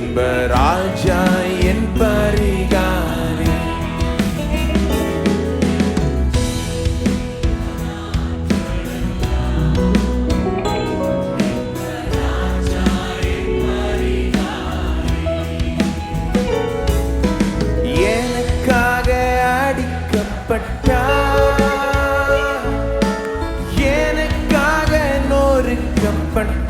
இன்ப ராஜா என் பரிகாரி. எனக்காக அடிக்கப்பட்டார், எனக்காக நொறுக்கப்பட்டார்.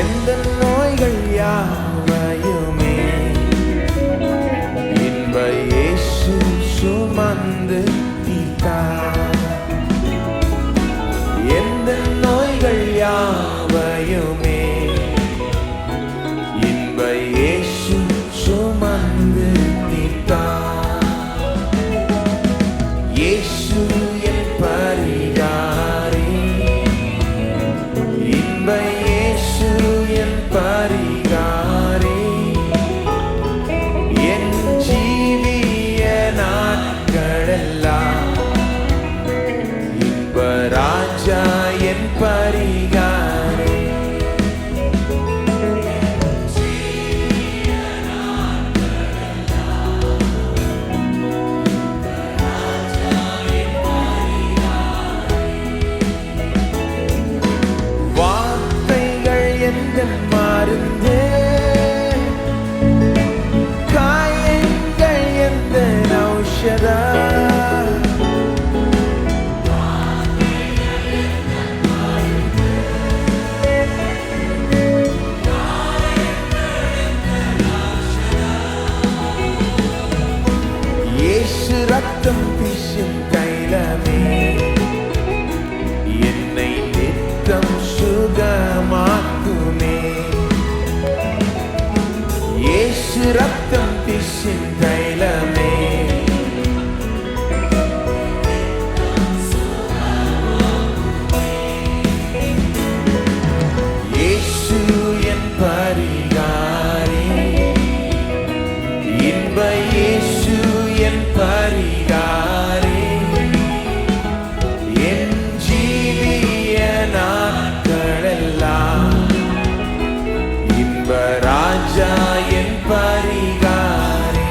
எந்த நோய்கள் யாவையுமே இன்ப இயேசு சுமந்து தீர்த்தார். எந்த நோய்கள் யாவையுமே இன்ப இயேசு சுமந்து தீர்த்தார். இயேசு என் பரிகாரி, இன்ப இயேசு என் பரிகாரி. என் ஜீவிய நாட்களெல்லாம் இன்ப ராஜா என் பரிகாரி. வார்த்தைகள் எந்த மருந்து, காயங்கள் எந்த ஔஷதம். இயேசு ரத்தம் வீசும் தைலமே என்னை நித்தம் சுகமாக்குமே. இயேசு ரத்தம் வீசும் தைலமே இயேசு என் பரிகாரி, இன்ப இயேசு என் பரிகாரி. என் ஜீவிய நாட்களெல்லாம் இன்ப ராஜா என் பரிகாரி.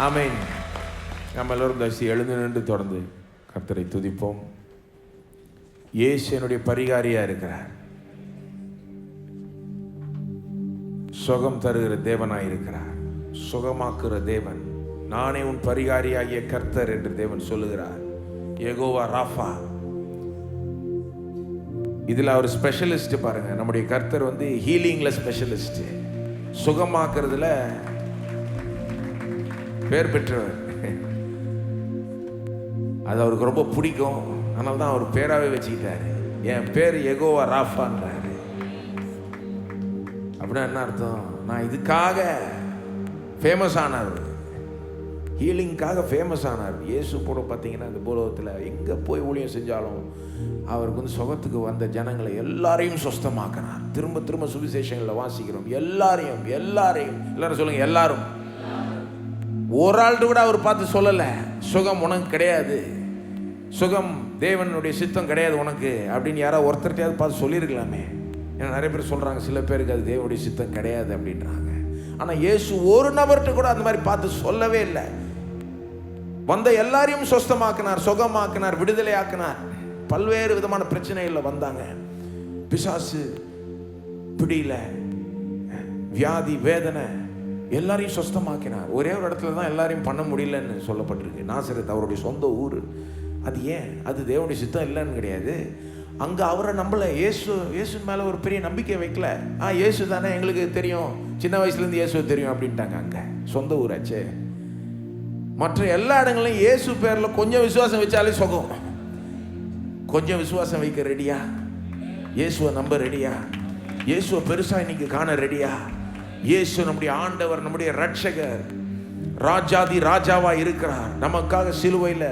ஆமென். நம்ம எல்லோரும் தயவுசெய்து எழுந்து நின்று தொடர்ந்து கர்த்தரை துதிப்போம். இயேசு என்னுடைய பரிகாரியா இருக்கிறார். சுகம் தருகிற தேவனாய் இருக்கிறார். சுகமாக்குற தேவன். நானே உன் பரிகாரியாகிய கர்த்தர் என்று தேவன் சொல்லுகிறார். யெகோவா ராஃபா. இதில் அவர் ஸ்பெஷலிஸ்ட் பாருங்க. நம்முடைய கர்த்தர் ஹீலிங்ல ஸ்பெஷலிஸ்ட், சுகமாக்குறதுல பேர் பெற்றவர். அது அவருக்கு ரொம்ப பிடிக்கும். அதனால தான் அவர் பேராகவே வச்சுக்கிட்டாரு. என் பேர் யெகோவா ராஃபான்றாரு. அப்படின்னா என்ன அர்த்தம்? நான் இதுக்காக ஃபேமஸ் ஆனார், ஹீலிங்காக ஃபேமஸ் ஆனார். இயேசு கூட பார்த்தீங்கன்னா இந்த பூலோகத்தில் எங்கே போய் ஊழியம் செஞ்சாலும் அவருக்கு சுகத்துக்கு வந்த ஜனங்களை எல்லாரையும் சுஸ்தமாக்கினார். திரும்ப திரும்ப சுவிசேஷங்களில் வாசிக்கிறோம். எல்லாரையும் எல்லாரும் சொல்லுங்க, எல்லாரும். ஒரு ஆள்கிட்ட கூட அவர் பார்த்து சொல்லலை சுகம் உனக்கு கிடையாது, சுகம் தேவனுடைய சித்தம் கிடையாது உனக்கு அப்படின்னு. யாராவது ஒருத்தர்கிட்டையாவது பார்த்து சொல்லியிருக்கலாமே. ஏன்னா நிறைய பேர் சொல்கிறாங்க சில பேருக்கு அது தேவனுடைய சித்தம் கிடையாது அப்படின்றாங்க. ஆனால் இயேசு ஒரு நபர்கிட்ட கூட அந்த மாதிரி பார்த்து சொல்லவே இல்லை. வந்த எல்லாரையும் சொஸ்தமாக்கினார், சுகமாக்கினார், விடுதலை ஆக்கினார். பல்வேறு விதமான பிரச்சனைகளில் வந்தாங்க. பிசாசு பிடியில, வியாதி, வேதனை, எல்லாரையும் சொஸ்தமாக்கினார். ஒரே ஒரு இடத்துல தான் எல்லாரையும் பண்ண முடியலன்னு சொல்லப்பட்டிருக்கு. நாசரேத் அவருடைய சொந்த ஊர். அது ஏன்? அது தேவனுடைய சித்தம் இல்லைன்னு கிடையாது. அங்கே அவரை நம்பலை. இயேசு மேலே ஒரு பெரிய நம்பிக்கை வைக்கல. இயேசு தானே, எங்களுக்கு தெரியும், சின்ன வயசுலேருந்து இயேசு தெரியும் அப்படின்ட்டாங்க. அங்கே சொந்த ஊராச்சே. மற்ற எல்லா இடங்களையும் இயேசு பேரில் கொஞ்சம் விசுவாசம் வச்சாலே சுகம். கொஞ்சம் விசுவாசம் வைக்க ரெடியா? இயேசுவை நம்ப ரெடியா? இயேசுவை பெருசாக இன்னைக்கு காண ரெடியா? இயேசு நம்முடைய ஆண்டவர், நம்முடைய ரட்சகர், ராஜாதி ராஜாவா இருக்கிறார். நமக்காக சிலுவையில்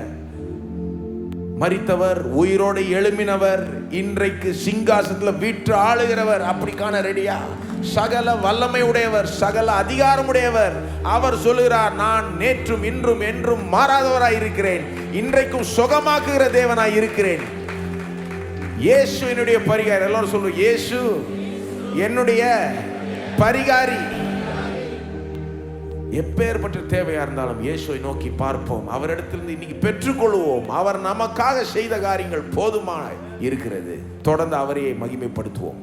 மரித்தவர், உயிரோடு எழும்பினவர், இன்றைக்கு சிங்காசனத்தில் வீற்று ஆளுகிறவர். அப்படி காண ரெடியா? சகல வல்லமை உடையவர், சகல அதிகாரம் உடையவர். அவர் சொல்லுகிறார், நான் நேற்றும் இன்றும் என்றும் மாறாதவராய் இருக்கிறேன், இன்றைக்கும் சுகமாக்குகிற தேவனாய் இருக்கிறேன். இயேசு என்னுடைய பரிகாரி. எல்லாரும் சொல்லுவோம், இயேசு என்னுடைய பரிகாரி. எப்பேற்பட்ட தேவையா இருந்தாலும் இயேசுவை நோக்கி பார்ப்போம். அவரிடத்திலிருந்து இன்னைக்கு பெற்றுக்கொள்வோம். அவர் நமக்காக செய்த காரியங்கள் போதுமாய் இருக்கிறது. தொடர்ந்து அவரையே மகிமைப்படுத்துவோம்.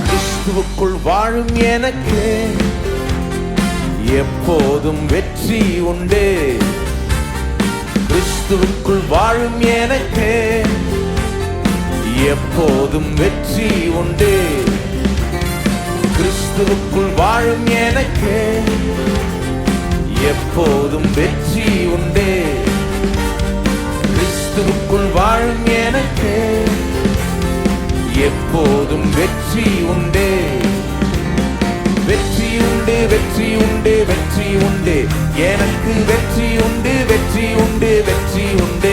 கிறிஸ்துவுக்குள் வாழும் எனக்கு எப்போதும் வெற்றி உண்டு. கிறிஸ்துவுக்குள் வாழும் எனக்கு எப்போதும் வெற்றி உண்டு. கிறிஸ்துவுக்குள் வாழும் எனக்கு எப்போதும் வெற்றி உண்டு. கிறிஸ்துவுக்குள் வாழும் எனக்கு எப்போதும் வெற்றி உண்டு. வெற்றி உண்டு, வெற்றி உண்டு, வெற்றி உண்டு. எனக்கு வெற்றி உண்டு, வெற்றி உண்டு, வெற்றி உண்டு.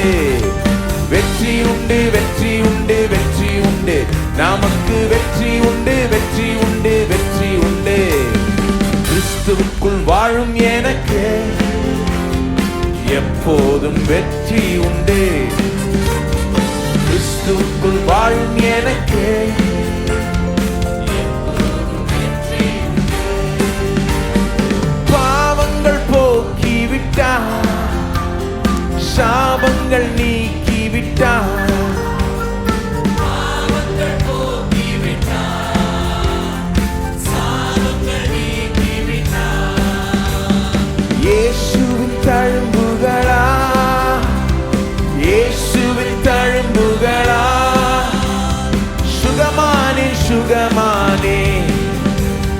வெற்றி உண்டு, வெற்றி உண்டு, வெற்றி உண்டு. நமக்கு வெற்றி உண்டு, வெற்றி உண்டு, வெற்றி உண்டு. கிறிஸ்துவுக்குள் வாழும் எனக்கு எப்போதும் வெற்றி உண்டு. கிறிஸ்துவுக்குள் வாழும் எனக்கு பாவங்கள் போக்கிவிட்டார், சாபங்கள் நீக்கிவிட்டார். இயேசுவின் தழும்புகளா, இயேசுவின் தழும்புகளா, சுகமானே சுகமானே,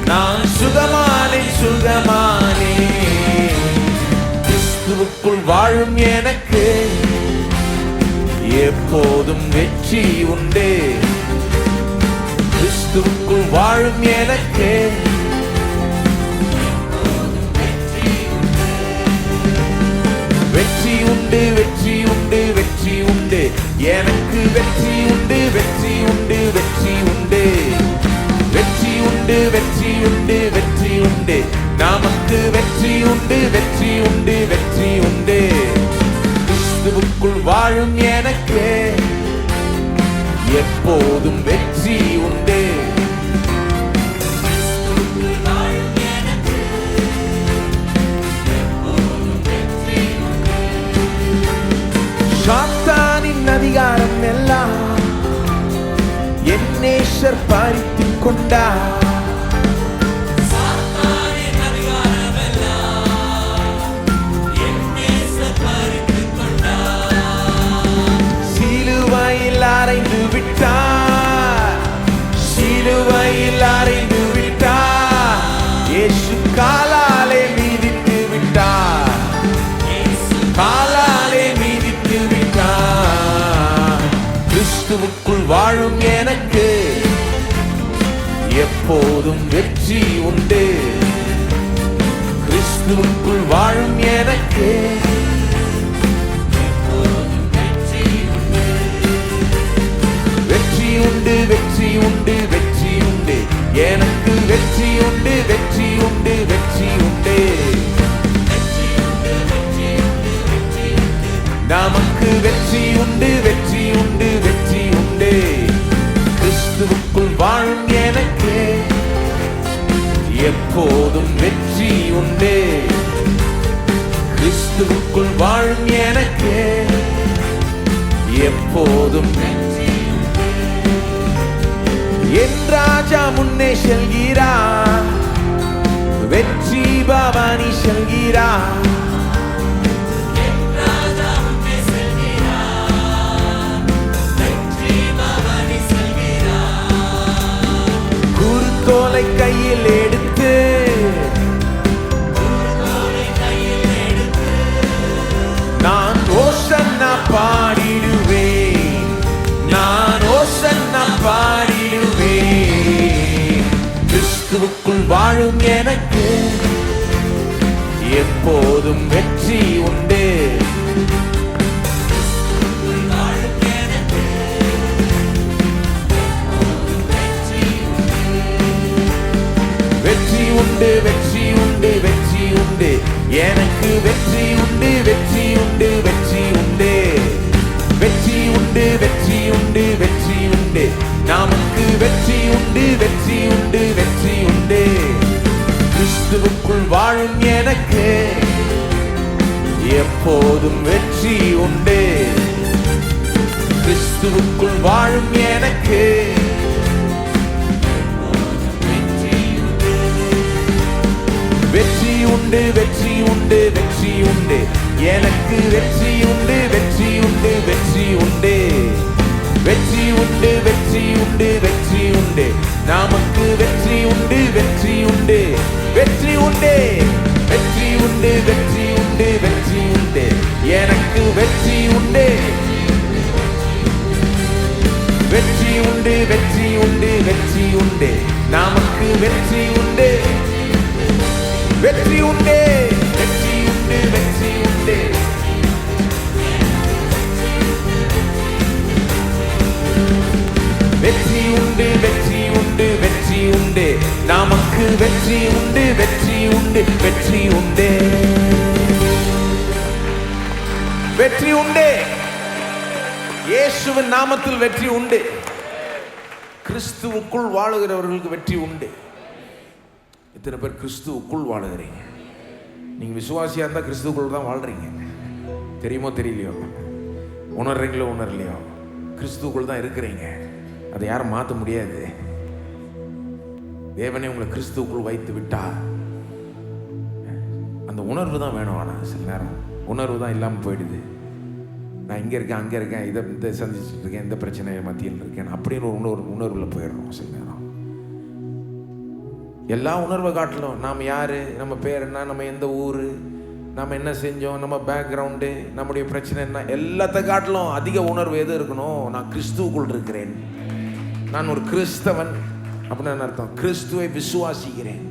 நான் சுகமானே சுகமானே. கிறிஸ்துவுக்குள் வாழும் எனக்கு எப்போதும் வெற்றி உண்டு. கிறிஸ்துவுக்குள் வாழும் எனக்கு வெற்றி உண்டு, வெற்றி உண்டு, வெற்றி உண்டு. எனக்கு வெற்றி உண்டு, வெற்றி உண்டு, வெற்றி உண்டு. எனக்கு எப்போதும் வெற்றி உண்டு. சாத்தானின் அதிகாரம் எல்லாம் என் நேசர் பறித்துக் கொண்டார். சிலுவையில் அறைந்து விட்டார், சிலுவையில் அறைந்து விட்டார். இயேசு காலாலே மீதித்து விட்டார், காலாலே மீதித்து விட்டார். கிறிஸ்துவுக்குள் வாழும் எனக்கு எப்போதும் வெற்றி உண்டு. கிறிஸ்துவுக்குள் வாழும் எனக்கு வெற்றி உண்டு, வெற்றி உண்டு, வெற்றி உண்டு. எனக்கு வெற்றி உண்டு, வெற்றி உண்டு, வெற்றி உண்டு. நமக்கு வெற்றி உண்டு, வெற்றி உண்டு, வெற்றி உண்டு. கிறிஸ்துவுக்குள் வாழும் எனக்கு எப்போதும் வெற்றி உண்டு. கிறிஸ்துவுக்குள் வாழும் எனக்கு எப்போதும் என் ராஜா முன்னே செல்கிறார், வெற்றி பவானி செல்கிறார். குருத்தோலை கையில் எடுத்து நான் ஓசன்னா பாடிடுவேன், நான் ஓசன்னா பாடிடுவேன். கிறிஸ்துவுக்குள் வாழும் எனக்கு எப்போதும் வெற்றி உண்டு. வெற்றி உண்டு, வெற்றி உண்டு, வெற்றி உண்டு. எனக்கு வெற்றி உண்டு, வெற்றி உண்டு, வெற்றி உண்டு. வெற்றி உண்டு, வெற்றி உண்டு, வெற்றி உண்டு. நமக்கு வெற்றி உண்டு, வெற்றி உண்டு, வெற்றி உண்டு. கிறிஸ்துவுக்குள் வாழும் எனக்கு எப்போதும் வெற்றி உண்டு. கிறிஸ்துவுக்குள் வாழும் எனக்கு வெற்றி உண்டு, வெற்றி உண்டு, வெற்றி உண்டு. எனக்கு வெற்றி உண்டு, வெற்றி உண்டு, வெற்றி உண்டு. வெற்றி உண்டு, வெற்றி உண்டு, வெற்றி உண்டு. நமக்கு வெற்றி உண்டு, வெற்றி உண்டு, வெற்றி உண்டு. வெற்றி உண்டு, வெற்றி உண்டு, வெற்றி உண்டு. எனக்கு வெற்றி உண்டு, வெற்றி உண்டு, வெற்றி உண்டு, வெற்றி உண்டு. நமக்கு வெற்றி உண்டு, வெற்றி உண்டு, வெற்றி உண்டு, வெற்றி உண்டு. வெற்றி உண்டு, வெற்றி உண்டு, வெற்றி உண்டு. நமக்கு வெற்றி உண்டு, வெற்றி உண்டு, வெற்றி உண்டு. வெற்றி உண்டு. இயேசுவின் நாமத்தில் வெற்றி உண்டு. கிறிஸ்துவுக்குள் வாழுகிறவர்களுக்கு வெற்றி உண்டு. இத்தனை பேர் கிறிஸ்துவுக்குள் வாழுகிறீங்க. நீங்கள் விசுவாசியாக இருந்தால் கிறிஸ்துவுக்குள் தான் வாழ்கிறீங்க. தெரியுமோ தெரியலையோ, உணர்றீங்களோ உணரலையோ, கிறிஸ்துவுக்குள் தான் இருக்கிறீங்க. அதை யாரும் மாற்ற முடியாது. தேவனே உங்களை கிறிஸ்துவுக்குள் வைத்து விட்டா அந்த உணர்வு தான் வேணும். ஆனால் சில நேரம் உணர்வு தான் இல்லாமல் போயிடுது. நான் இங்கே இருக்கேன், அங்கே இருக்கேன், இதை சந்திச்சுட்டு இருக்கேன், இந்த பிரச்சனை மத்தியில் இருக்கேன் அப்படின்னு ஒரு உணர்வில் போயிடுறோம். சில நேரம் எல்லா உணர்வை காட்டிலும் நாம் யார், நம்ம பேர் என்ன, நம்ம எந்த ஊர், நம்ம என்ன செஞ்சோம், நம்ம பேக்ரவுண்டு, நம்முடைய பிரச்சனை என்ன, எல்லாத்த காட்டிலும் அதிக உணர்வு எது இருக்கணும்? நான் கிறிஸ்துவுக்குள் இருக்கிறேன், நான் ஒரு கிறிஸ்தவன் அப்படின்னு அர்த்தம். கிறிஸ்துவை விசுவாசிக்கிறேன்,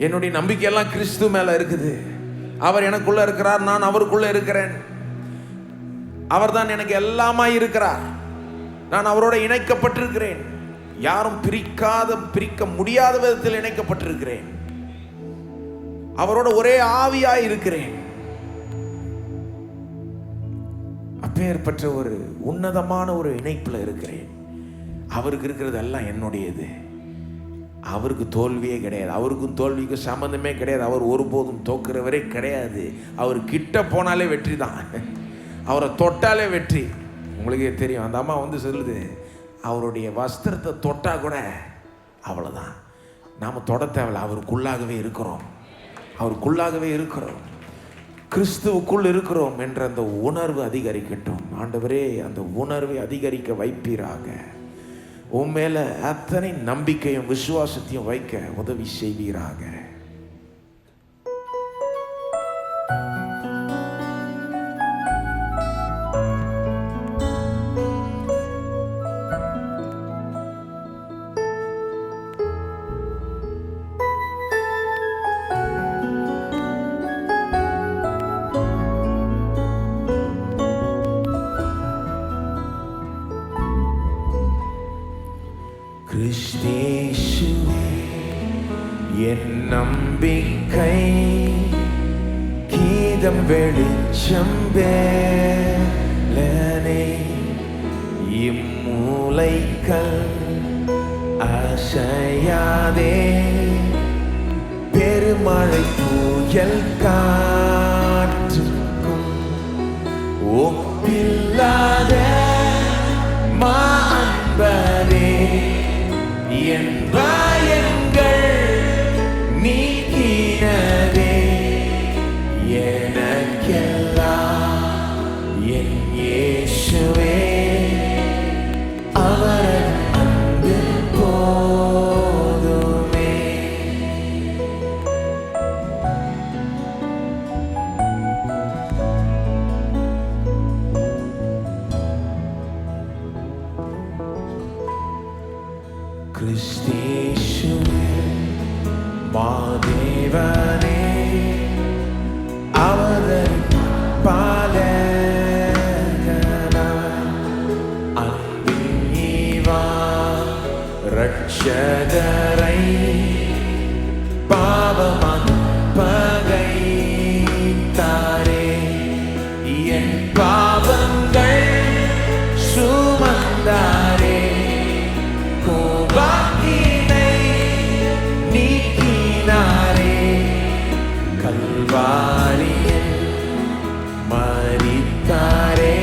என்னுடைய நம்பிக்கையெல்லாம் கிறிஸ்து மேலே இருக்குது. அவர் எனக்குள்ள இருக்கிறார், நான் அவருக்குள்ள இருக்கிறேன். அவர் தான் எனக்கு எல்லாமா இருக்கிறார். நான் அவரோட இணைக்கப்பட்டிருக்கிறேன். யாரும் பிரிக்க முடியாத விதத்தில் இணைக்கப்பட்டிருக்கிறேன். அவரோட ஒரே ஆவியாய் இருக்கிறேன். அப்பேற்பட்ட ஒரு உன்னதமான ஒரு இணைப்பில் இருக்கிறேன். அவருக்கு இருக்கிறது எல்லாம் என்னுடையது. அவருக்கு தோல்வியே கிடையாது. அவருக்கும் தோல்விக்கும் சம்மந்தமே கிடையாது. அவர் ஒருபோதும் தோக்குறவரே கிடையாது. அவர் கிட்ட போனாலே வெற்றி தான். அவரை தொட்டாலே வெற்றி. உங்களுக்கே தெரியும், அந்த அம்மா வந்து சொல்லுது, அவருடைய வஸ்திரத்தை தொட்டா கூட அவ்வளோதான். நாம் தொட தேவையில்லை, அவருக்குள்ளாகவே இருக்கிறோம். அவருக்குள்ளாகவே இருக்கிறோம், கிறிஸ்துவுக்குள் இருக்கிறோம் என்ற அந்த உணர்வு அதிகரிக்கட்டும். ஆண்டவரே, அந்த உணர்வை அதிகரிக்க வைப்பீராக. உன் மேல அத்தனை நம்பிக்கையும் விசுவாசத்தையும் வைக்க உதவி செய்வீராக. கிறிஸ்தேசுவே என் நம்பிக்கை, கீதம் வெளிச்சம் வேலனே, இம்மூலைக்கல் அசையாதே, பெருமழை புயல் காற்றுக்கும் ஒப்பில்லாத மாண்பரே, என் பயங்கள் நீக்கினதே, எனக்கெல்லாம் என் இயேசுவே, அவர் அன்பு போதுமே. கிறிஸ்தேசுவே மாதேவனே, அவரின் பாலகனாய், அன்பின் ஈவா ரட்சகரை, பாவமன் பகைத்தாரே, என் பாவங்கள் சுமந்தாரே, கோபாக்கினை நீக்கினாரே, கல்வாரியில் மரித்தாரே,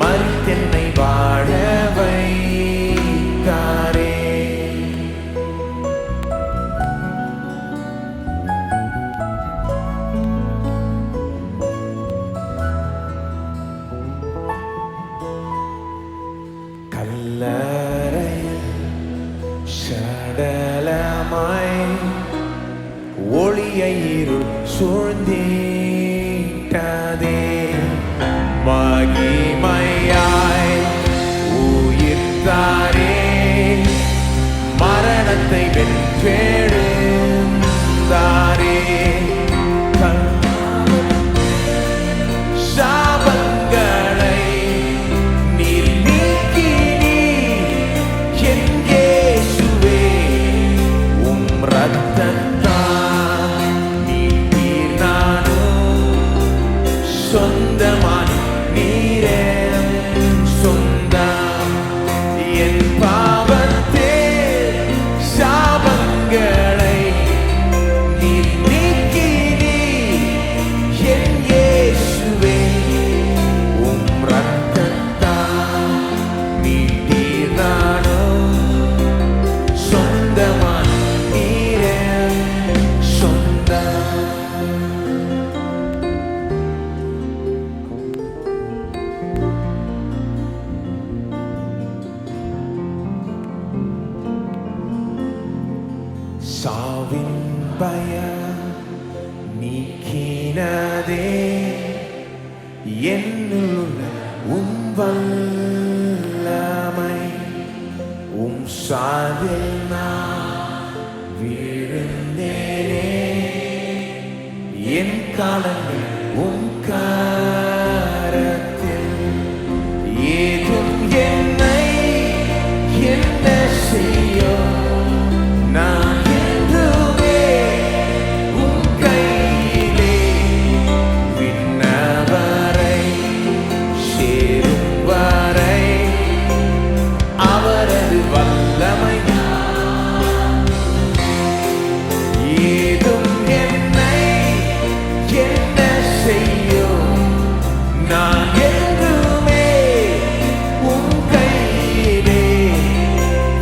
மரித்தென்னை வாழ வைத்தாரே. கல்லறையில் சடலமாய் ஒளியை இருள் சூழ்ந்திட்டதே, மகிமையாய் உயிர்த்தாரே, மரணத்தை வென்றெழுந்தாரே, சாபங்களை நீர் நீக்கினீர், என் இயேசுவே, உம் இரத்தத்தால் நீர் நானும் சொந்தமான நீரே சொந்தம், என் பாவத்தே சாபங்களை நீர் நீக்கினீர், என் இயேசுவே, உம் இரத்தத்தால் நீர் நானும் சொந்தமான நீரே சொந்தம். சாவின் பயம் நீக்கினதே, என்னுள்ள உம் வல்லமை, உம் சாதில் நான் விழுந்தேனே, என் காலங்கள் உம் கரத்தில், ஏதும் என்னை என்ன செய்யும், நான் என்றுமே உம் கையிலே, விண்ணவரை சேரும் வரை அவரது வல்லமை ஏதும் என்னை என்ன செய்யும் நான் என்றுமே உன் கையிலே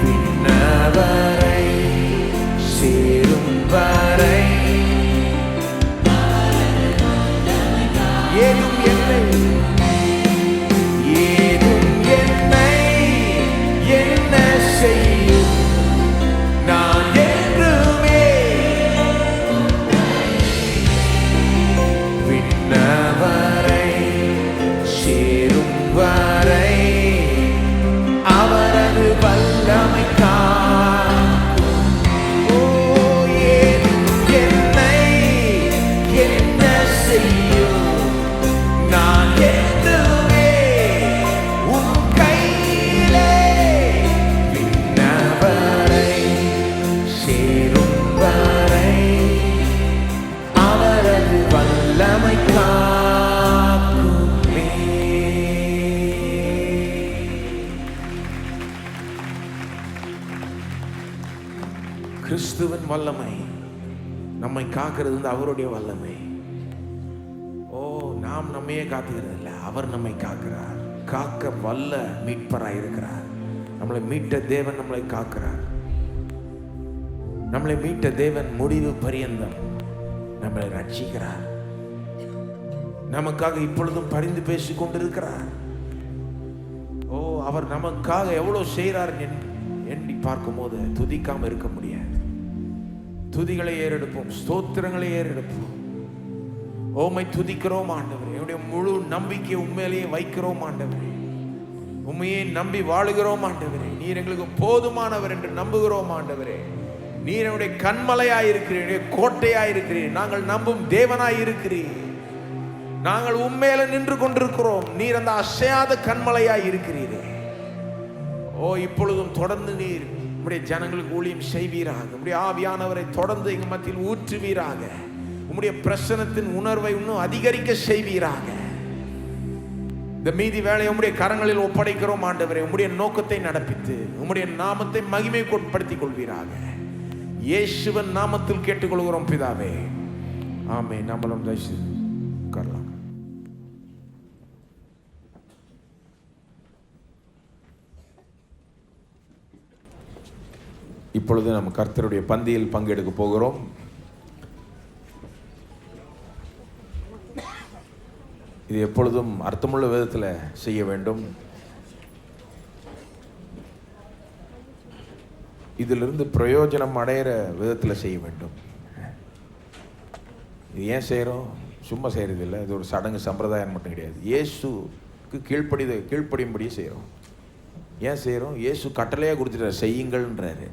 விண்ணவரை சேரும் வரை ஏதும் என்னை என்ன செய்யும் நான் என்றுமே விண்ணவரை சேரும் வரை அவரது வல்லமை காக்கும். ஓ, ஏதும் என்னை என்ன செய்யும் நான் என்றுமே உன் கையிலே விண்ணவரை சேரும் வரை அவரது வல்லமை காக்குமே. கிறிஸ்துவின் வல்லமை நம்மை காக்கிறது வந்து அவருடைய வல்லமை. ஓ, நாம் நம்மையே காத்துக்கிறது இல்லை, அவர் நம்மை காக்கிறார். காக்க வல்ல மீட்பராய் இருக்கிறார். நம்மளை மீட்ட தேவன் நம்மளை காக்கிறார். நம்மளை மீட்ட தேவன் முடிவு பரியந்தம் நம்மளை ரட்சிக்கிறார். நமக்காக இப்பொழுதும் பரிந்து பேசிக் கொண்டிருக்கிறார். ஓ, அவர் நமக்காக எவ்வளவு செய்கிறார் எண்ணி பார்க்கும் போது துதிக்காம இருக்க முடியாது. துதிகளை ஏறெடுப்போம், ஸ்தோத்திரங்களை ஏறெடுப்போம். ஓமை துதிக்கிறோம் ஆண்டவரே. என்னுடைய முழு நம்பிக்கை உண்மையிலேயே வைக்கிறோம் ஆண்டவரே. உண்மையை நம்பி வாழுகிறோம் ஆண்டவரே. நீர் எங்களுக்கு போதுமானவர் என்று நம்புகிறோம் ஆண்டவரே. நீர் என்னுடைய கண்மலையாயிருக்கிறீர், கோட்டையாயிருக்கிறீர். நாங்கள் நம்பும் தேவனாயிருக்கிறீர். நாங்கள் உண்மையில நின்று கொண்டிருக்கிறோம். நீர் அந்த அசையாத கண்மலையாய் இருக்கிறீரே. ஓ, இப்பொழுதும் தொடர்ந்து நீர் உம்முடைய ஜனங்களுக்கு ஊழியம் செய்வீராக. உம்முடைய ஆவியானவரை தொடர்ந்து எங்கள் மத்தியில் ஊற்றுவீராக. உம்முடைய பிரசன்னத்தின் உணர்வை இன்னும் அதிகரிக்க செய்வீராக. இந்த மீதி வேலையை உம்முடைய கரங்களில் ஒப்படைக்கிறோம் ஆண்டவரே. உம்முடைய நோக்கத்தை நடப்பித்து உம்முடைய நாமத்தை மகிமைப்படுத்திக் கொள்வீராக. இயேசுவின் நாமத்தில் கேட்டுக்கொள்கிறோம் பிதாவே, ஆமென். நம்மளும் தயவுசெய்து உட்காரலாம். இப்பொழுது நம்ம கர்த்தருடைய பந்தியில் பங்கெடுக்க போகிறோம். இது எப்பொழுதும் அர்த்தமுள்ள விதத்தில் செய்ய வேண்டும். இதிலிருந்து பிரயோஜனம் அடைகிற விதத்தில் செய்ய வேண்டும். இது ஏன் செய்கிறோம்? சும்மா செய்கிறது இல்லை. இது ஒரு சடங்கு சம்பிரதாயம் மட்டும் கிடையாது. இயேசுக்கு கீழ்ப்படியும்படியே செய்கிறோம். ஏன் செய்கிறோம்? இயேசு கட்டளையாக கொடுத்துட்டார், செய்யுங்கள்ன்றாரு.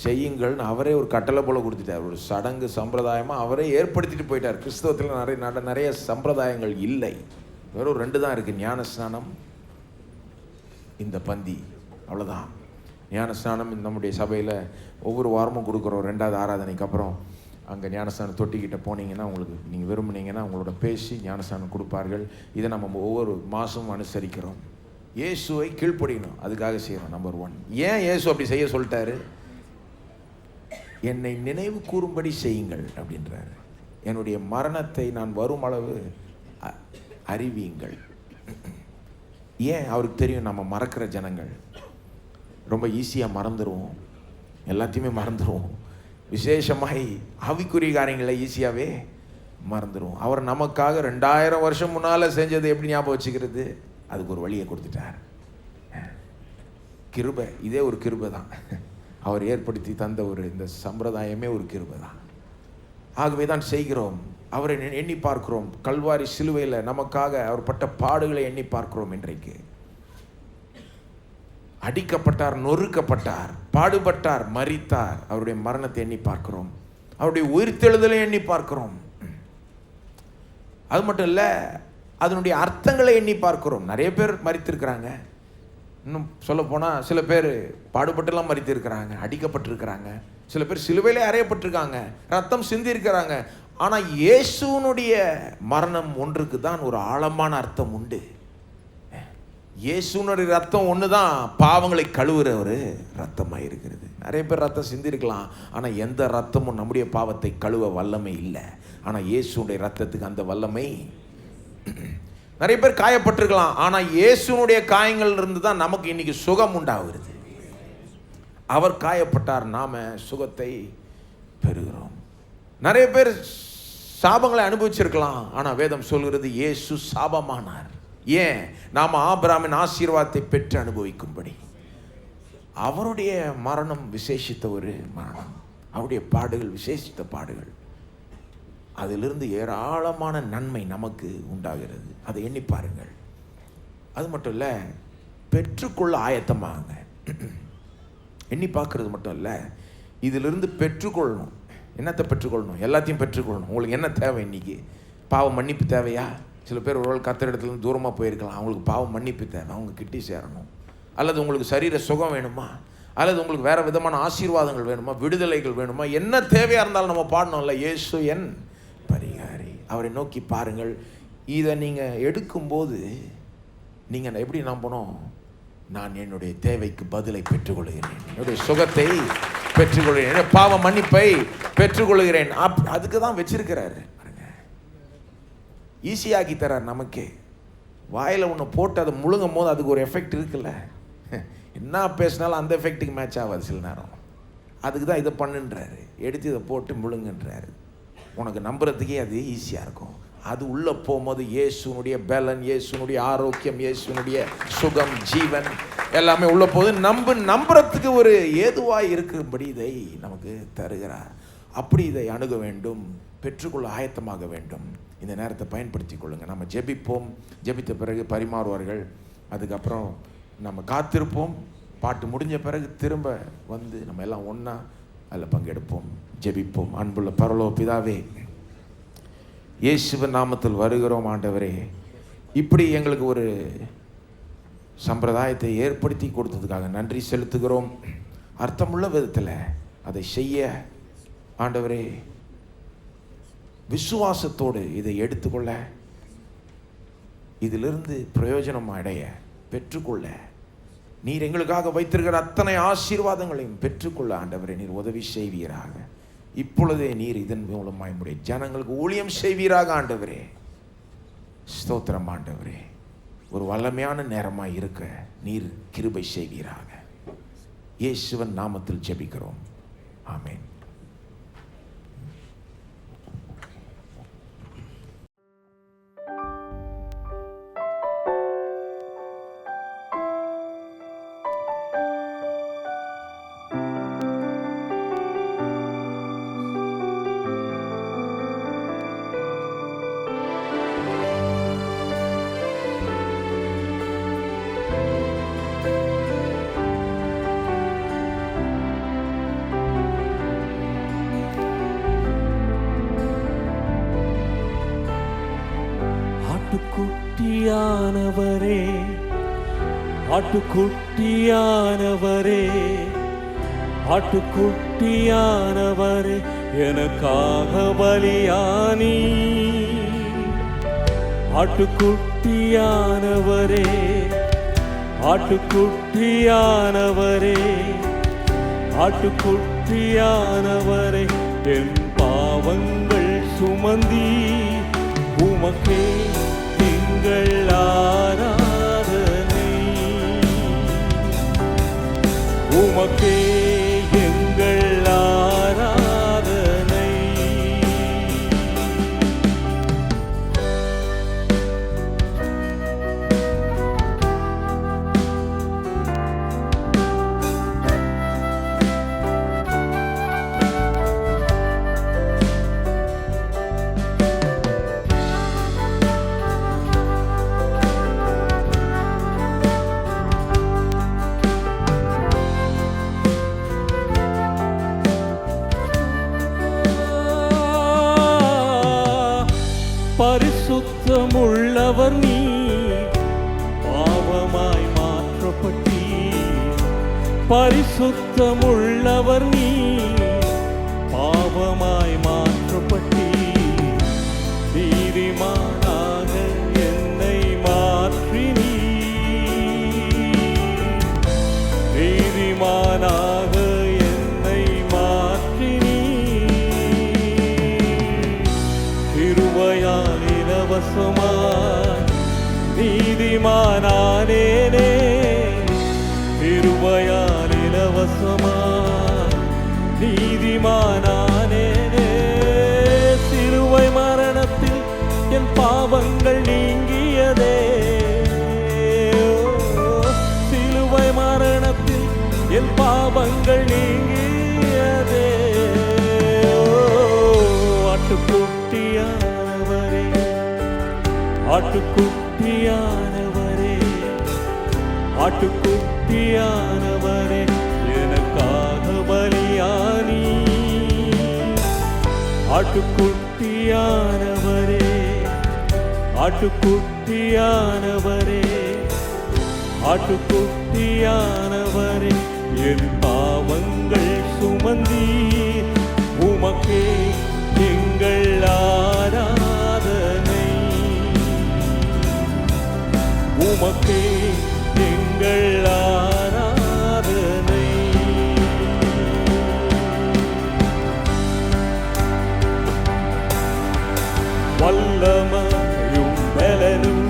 செய்யுங்கள்னு அவரே ஒரு கட்டளை போல் கொடுத்துட்டார். ஒரு சடங்கு சம்பிரதாயமாக அவரே ஏற்படுத்திட்டு போயிட்டார். கிறிஸ்தவத்தில் நிறைய சம்பிரதாயங்கள் இல்லை. வெறும் 2 தான் இருக்குது: ஞானஸ்நானம், இந்த பந்தி. அவ்வளோதான். ஞானஸ்நானம் நம்முடைய சபையில் ஒவ்வொரு வாரமும் கொடுக்குறோம். 2வது ஆராதனைக்கு அப்புறம் அங்கே ஞானஸ்நானம் தொட்டிக்கிட்ட போனீங்கன்னா உங்களுக்கு நீங்கள் விரும்புனீங்கன்னா உங்களோட பேசி ஞானஸ்நானம் கொடுப்பார்கள். இதை நம்ம ஒவ்வொரு மாதமும் அனுசரிக்கிறோம். இயேசுவை கீழ்ப்படியணும், அதுக்காக செய்யணும். நம்பர் 1. ஏன் இயேசு அப்படி செய்ய சொல்லிட்டாரு? என்னை நினைவு கூறும்படி செய்யுங்கள் அப்படின்றாரு. என்னுடைய மரணத்தை நான் வரும் அளவு அறிவியுங்கள். ஏன்? அவருக்கு தெரியும் நம்ம மறக்கிற ஜனங்கள். ரொம்ப ஈஸியாக மறந்துடுவோம், எல்லாத்தையுமே மறந்துடுவோம். விசேஷமாய் ஆவிக்குரிய காரியங்களை ஈஸியாகவே மறந்துடுவோம். அவர் நமக்காக 2000 வருஷம் முன்னால் செஞ்சது எப்படி ஞாபகம் வச்சுக்கிறது? அதுக்கு ஒரு வழியை கொடுத்துட்டார். கிருபை. இதே ஒரு கிருபை தான். அவர் ஏற்படுத்தி தந்த இந்த சம்பிரதாயமே ஒரு கிருபை தான். ஆகவே தான் செய்கிறோம். அவரை எண்ணி பார்க்கிறோம். கல்வாரி சிலுவையில் நமக்காக அவர் பட்ட பாடுகளை எண்ணி பார்க்கிறோம். இன்றைக்கு அடிக்கப்பட்டார், நொறுக்கப்பட்டார், பாடுபட்டார், மரித்தார். அவருடைய மரணத்தை எண்ணி பார்க்கிறோம். அவருடைய உயிர்த்தெழுதலை எண்ணி பார்க்கிறோம். அது மட்டும் இல்லை, அதனுடைய அர்த்தங்களை எண்ணி பார்க்கிறோம். நிறைய பேர் மரித்திருக்கிறாங்க. இன்னும் சொல்லப்போனால் சில பேர் பாடுபட்டெல்லாம் மரித்திருக்கிறாங்க, அடிக்கப்பட்டிருக்கிறாங்க. சில பேர் சிலுவையிலே அறையப்பட்டிருக்காங்க, ரத்தம் சிந்திருக்கிறாங்க. ஆனால் இயேசுனுடைய மரணம் ஒன்றுக்கு தான் ஒரு ஆழமான அர்த்தம் உண்டு. இயேசுனுடைய ரத்தம் ஒண்ணுதான் பாவங்களை கழுவுற ஒரு ரத்தமாக இருக்கிறது. நிறைய பேர் ரத்தம் சிந்திருக்கலாம், ஆனால் எந்த ரத்தமும் நம்முடைய பாவத்தை கழுவ வல்லமை இல்லை. ஆனால் இயேசுனுடைய ரத்தத்துக்கு அந்த வல்லமை. நிறைய பேர் காயப்பட்டிருக்கலாம், ஆனால் இயேசுனுடைய காயங்கள் இருந்து தான் நமக்கு இன்னைக்கு சுகம் உண்டாகிறது. அவர் காயப்பட்டார், நாம சுகத்தை பெறுகிறோம். நிறைய பேர் சாபங்களை அனுபவிச்சிருக்கலாம், ஆனால் வேதம் சொல்கிறது இயேசு சாபமானார். ஏன்? நாம் ஆபிரகாமின் ஆசீர்வாதத்தை பெற்று அனுபவிக்கும்படி. அவருடைய மரணம் விசேஷித்த ஒரு மரணம், அவருடைய பாடுகள் விசேஷித்த பாடுகள். அதிலிருந்து ஏராளமான நன்மை நமக்கு உண்டாகிறது. அதை எண்ணி பாருங்கள். அது மட்டும் இல்லை, பெற்றுக்கொள்ள ஆயத்தமாகுங்க. எண்ணி பார்க்கறது மட்டும் இல்லை, இதிலிருந்து பெற்றுக்கொள்ளணும். என்னத்தை பெற்றுக்கொள்ளணும்? எல்லாத்தையும் பெற்றுக்கொள்ளணும். உங்களுக்கு என்ன தேவை? இன்னைக்கு பாவ மன்னிப்பு தேவையா? சில பேர் ஒரு கர்த்தர் இடத்துலேருந்து தூரமாக போயிருக்கலாம், அவங்களுக்கு பாவ மன்னிப்பு தேவை, அவங்க கிட்டி சேரணும். அல்லது உங்களுக்கு சரீர சுகம் வேணுமா, அல்லது உங்களுக்கு வேறு விதமான ஆசீர்வாதங்கள் வேணுமா, விடுதலைகள் வேணுமா, என்ன தேவையாக இருந்தாலும் நம்ம பாடணும்ல, இயேசு என் பரிகாரி. அவரை நோக்கி பாருங்கள். இதை நீங்கள் எடுக்கும்போது நீங்கள் எப்படி நம்பணும்? நான் என்னுடைய தேவைக்கு பதிலை பெற்றுக்கொள்கிறேன், என்னுடைய சுகத்தை பெற்றுக்கொள்கிறேன், பாவ மன்னிப்பை பெற்றுக்கொள்கிறேன். அதுக்கு தான் வச்சிருக்கிறாரு. ஈஸியாக்கி தரார் நமக்கே. வாயில் ஒன்று போட்டு அதை முழுங்கும் போது அதுக்கு ஒரு எஃபெக்ட் இருக்குல்ல. என்ன பேசினாலும் அந்த எஃபெக்ட்டுக்கு மேட்ச் ஆகாது சில நேரம். அதுக்கு தான் இதை பண்ணுன்றாரு, எடுத்து இதை போட்டு முழுங்குன்றாரு. உனக்கு நம்புறதுக்கே அது ஈஸியாக இருக்கும். அது உள்ளே போகும்போது இயேசுனுடைய பலன், இயேசுனுடைய ஆரோக்கியம், இயேசுனுடைய சுகம், ஜீவன் எல்லாமே உள்ளே போகுது. நம்புறதுக்கு ஒரு ஏதுவாக இருக்கும்படி இதை நமக்கு தருகிறார். அப்படி இதை அணுக வேண்டும், பெற்றுக்கொள்ள ஆயத்தமாக வேண்டும். இந்த நேரத்தை பயன்படுத்தி கொள்ளுங்கள். நம்ம ஜெபிப்போம், ஜெபித்த பிறகு பரிமாறுவார்கள். அதுக்கப்புறம் நம்ம காத்திருப்போம். பாட்டு முடிஞ்ச பிறகு திரும்ப வந்து நம்ம எல்லாம் ஒன்றா அதில் பங்கெடுப்போம், ஜெபிப்போம். அன்புள்ள பரலோக பிதாவே, இயேசுவின் நாமத்தில் வருகிறோம் ஆண்டவரே. இப்படி எங்களுக்கு ஒரு சம்பிரதாயத்தை ஏற்படுத்தி கொடுத்ததுக்காக நன்றி செலுத்துகிறோம். அர்த்தமுள்ள விதத்தில் அதை செய்ய ஆண்டவரே, விசுவாசத்தோடு இதை எடுத்துக்கொள்ள, இதிலிருந்து பிரயோஜனம் அடைய, பெற்றுக்கொள்ள, நீர் எங்களுக்காக வைத்திருக்கிற அத்தனை ஆசீர்வாதங்களையும் பெற்றுக்கொள்ள ஆண்டவரே நீர் உதவி செய்வீராக. இப்பொழுதே நீர் இதன் மூலமாய் நம்முடைய ஜனங்களுக்கு ஊழியம் செய்வீராக ஆண்டவரே. ஸ்தோத்திரம் ஆண்டவரே. ஒரு வல்லமையான நேரமாய் இருக்க நீர் கிருபை செய்வீராக. இயேசுவின் நாமத்தில் ஜெபிக்கிறோம், ஆமென். ஆட்டுக்குட்டியானவரே, ஆட்டுக்குட்டியானவரே, ஆட்டுக்குட்டியானவரே, எனக்காக பலியானி. ஆட்டுக்குட்டியானவரே, ஆட்டுக்குட்டியானவரே, ஆட்டுக்குட்டியானவரே, என் பாவங்கள் சுமந்தி உமக்கே எங்கள் ஆராதனை, உமக்கே எங்கள் ஆராதனை. பரிசுத்தமுள்ளவர் நீ, பாவமாய் மாற்றப்பட்டீ. பரிசுத்தமுள்ளவர் நீ, பாவமாய் மாற்றப்பட்டீ. நீதிமானாக என்னை மாற்றினீ. நீதிமானானேனே கிருபையால் இலவசமா நீதிமானானேனே. சிலுவை மரணத்தில் என் பாவங்கள் நீங்கியதே, சிலுவை மரணத்தில் என் பாவங்கள் நீங்கியதே. ஆட்டுக்குட்டியானவரே, ஆட்டுக்குட்டியானவரே, ஆட்டுக்குட்டியானவரே, எனக்காக பலியானி. ஆட்டுக்குட்டியானவரே, ஆட்டுக்குட்டியானவரே, ஆட்டுக்குட்டியானவரே, என் பாவங்கள் சுமந்தி. உமக்கே எங்கள் ஆராதனை, உமக்கே எங்கள் ஆராதனை. வல்லமையும் பலனும்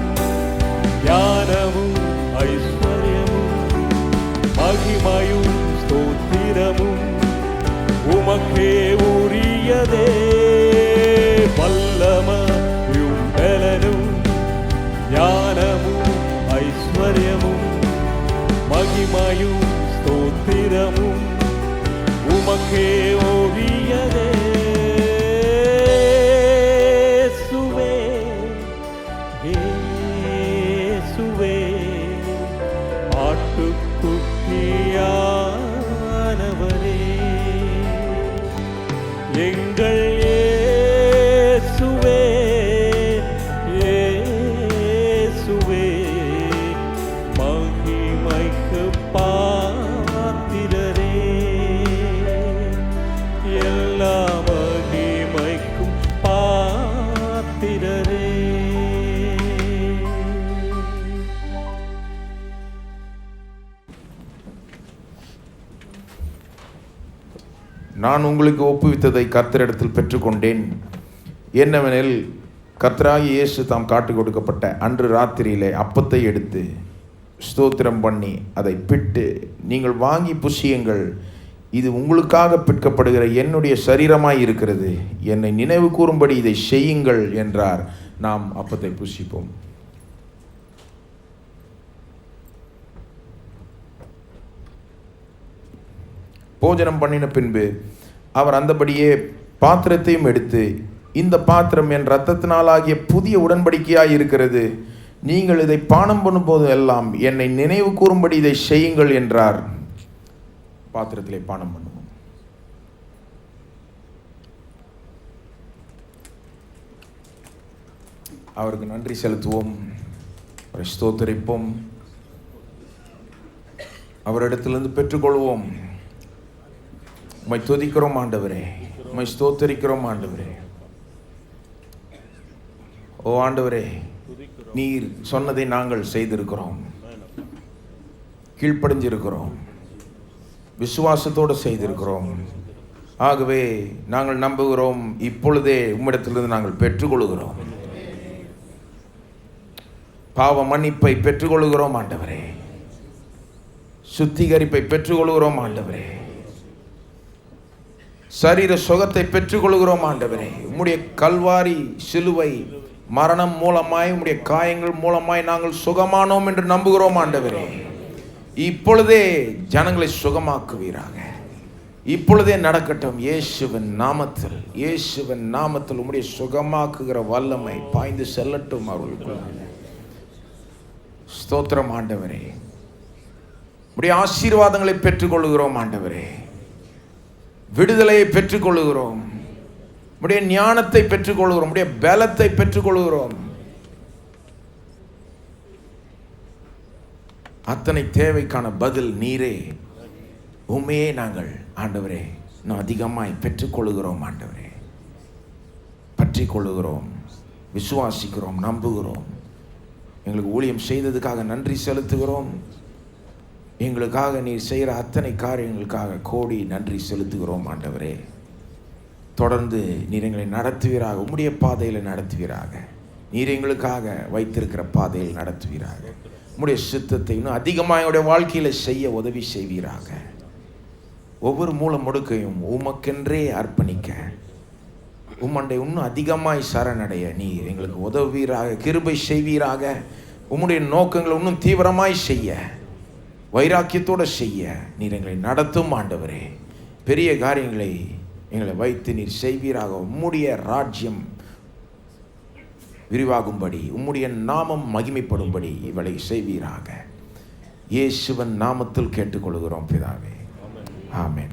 ஞானமும் ஐஸ்வர்யமும் மகிமையும் ஸ்தோத்திரமும் உமக்கே உரியதே. வல்லமையும் பலனும் ஞானமும் ஐஸ்வர்யமும் மகிமையும் ஸ்தோத்திரமும் உமக்கே உரியதே. இயேசுவே, இயேசுவே, ஆட்டுக்குட்டியானவரே, எங்கள் இயேசுவே, இயேசுவே, மகிமைக்கு பாத்திரரே, எல்லா மகிமைக்கும் பாத்திரரே. நான் உங்களுக்கு ஒப்புவித்ததை கர்த்தரிடத்தில் பெற்றுக்கொண்டேன். என்னவெனில், கர்த்தராகிய இயேசு தாம் காட்டிக் கொடுக்கப்பட்ட அன்று ராத்திரியிலே அப்பத்தை எடுத்து ஸ்தோத்திரம் பண்ணி அதை பிட்டு, நீங்கள் வாங்கி புசியுங்கள், இது உங்களுக்காக பிற்கப்படுகிற என்னுடைய சரீரமாய் இருக்கிறது, என்னை நினைவு கூறும்படி இதை செய்யுங்கள் என்றார். நாம் அப்பத்தை புசிப்போம். போஜனம் பண்ணின பின்பு அவர் அந்தபடியே பாத்திரத்தையும் எடுத்து, இந்த பாத்திரம் என் இரத்தத்தினாலாகிய புதிய உடன்படிக்கையாய் இருக்கிறது, நீங்கள் இதை பானம் பண்ணும்போது எல்லாம் என்னை நினைவு கூறும்படி இதை செய்யுங்கள் என்றார். பாத்திரத்திலே பானம் பண்ணுவோம். அவருக்கு நன்றி செலுத்துவோம், அவரை ஸ்தோத்தரிப்போம், அவரிடத்திலிருந்து பெற்றுக்கொள்வோம். உம்மை துதிக்கிறோம் ஆண்டவரே, உம்மை ஸ்தோத்தரிக்கிறோம் ஆண்டவரே. ஓ ஆண்டவரே, நீர் சொன்னதை நாங்கள் செய்திருக்கிறோம், கீழ்ப்படிஞ்சிருக்கிறோம், விசுவாசத்தோடு செய்திருக்கிறோம். ஆகவே நாங்கள் நம்புகிறோம், இப்பொழுதே உம்மிடத்திலிருந்து நாங்கள் பெற்றுக்கொள்கிறோம். பாவ மன்னிப்பை பெற்றுக்கொள்கிறோம் ஆண்டவரே, சுத்திகரிப்பை பெற்றுக்கொள்கிறோம் ஆண்டவரே, சரீர சுகத்தை பெற்றுக்கொள்கிறோம் ஆண்டவரே. உம்முடைய கல்வாரி சிலுவை மரணம் மூலமாய், உம்முடைய காயங்கள் மூலமாய் நாங்கள் சுகமானோம் என்று நம்புகிறோம் ஆண்டவரே. இப்பொழுதே ஜனங்களை சுகமாக்குவீராக, இப்பொழுதே நடக்கட்டும். இயேசுவின் நாமத்தில், இயேசுவின் நாமத்தில் உம்முடைய சுகமாக்குகிற வல்லமை பாய்ந்து செல்லட்டும் அவர்களுக்குள்ள. ஸ்தோத்திரம் ஆண்டவரே, உம்முடைய ஆசீர்வாதங்களை பெற்றுக்கொள்கிறோம் ஆண்டவரே, விடுதலையை பெற்றுக்கொள்கிறோம், உம்முடைய ஞானத்தை பெற்றுக்கொள்கிறோம், உம்முடைய பலத்தை பெற்றுக்கொள்கிறோம். அத்தனை தேவைக்கான பதில் நீரே. உண்மையே நாங்கள் ஆண்டவரே இன்னும் அதிகமாய் பெற்றுக்கொள்கிறோம் ஆண்டவரே, பற்றி கொள்ளுகிறோம், விசுவாசிக்கிறோம், நம்புகிறோம். எங்களுக்கு ஊழியம் செய்ததுக்காக நன்றி செலுத்துகிறோம். எங்களுக்காக நீர் செய்கிற அத்தனை காரியங்களுக்காக கோடி நன்றி செலுத்துகிறோம் ஆண்டவரே. தொடர்ந்து நீர் எங்களை நடத்துவீராக, உம்முடைய பாதையில் நடத்துவீராக. நீர் எங்களுக்காக வைத்திருக்கிற பாதையில் நடத்துவீராக. உம்முடைய சித்தத்தை இன்னும் அதிகமாக என்னுடைய வாழ்க்கையில் செய்ய உதவி செய்வீராக. ஒவ்வொரு மூல முடுக்கையும் உமக்கென்றே அர்ப்பணிக்க, உம்மண்டை இன்னும் அதிகமாய் சரணடைய நீர் எங்களுக்கு உதவுவீராக, கிருபை செய்வீராக. உம்முடைய நோக்கங்களை இன்னும் தீவிரமாய் செய்ய, வைராக்கியத்தோடு செய்ய நீர் எங்களை நடத்தும் ஆண்டவரே. பெரிய காரியங்களை எங்களை வைத்து நீர் செய்வீராக. உம்முடைய ராஜ்யம் விரிவாகும்படி, உம்முடைய நாமம் மகிமைப்படும்படி இவளை செய்வீராக. இயேசுவின் நாமத்தில் கேட்டுக்கொள்கிறோம் பிதாவே. ஆமென்.